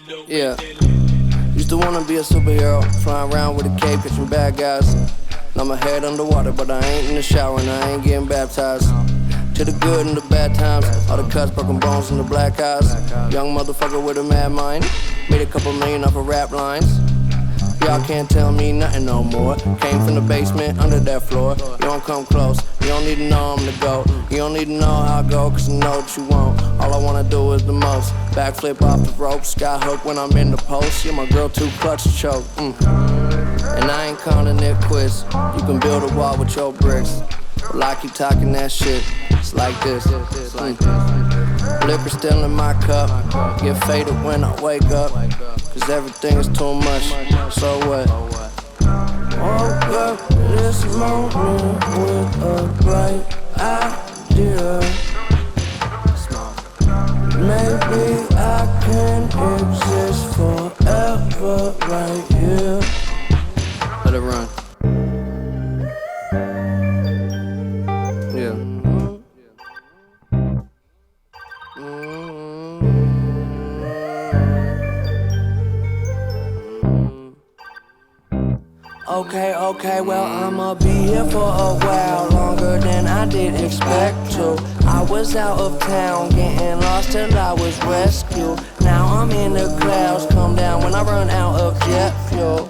Yeah, used to wanna be a superhero, flying around with a cape, catching bad guys. Now my head underwater, but I ain't in the shower and I ain't getting baptized. To the good and the bad times, all the cuts, broken bones, and the black eyes. Young motherfucker with a mad mind, made a couple million off of rap lines. Y'all can't tell me nothing no more. Came from the basement, under that floor. You don't come close, you don't need to know I'm the GOAT. You don't need to know how I go, cause you know what you want. All I wanna do is the most. Backflip off the rope, skyhook when I'm in the post. Yeah, my girl too clutch to choke. And I ain't calling it quits. You can build a wall with your bricks. Well, I keep talking that shit. It's like this. Liquor still in my cup. Get faded when I wake up. Cause everything is too much. So what? Woke up this morning with a bright idea. Maybe I can exist forever right here. Let it run. Yeah. Okay, well I'ma be here for a while, longer than I did expect to. I was out of town, getting lost till I was rescued. Now I'm in the clouds, come down when I run out of jet fuel.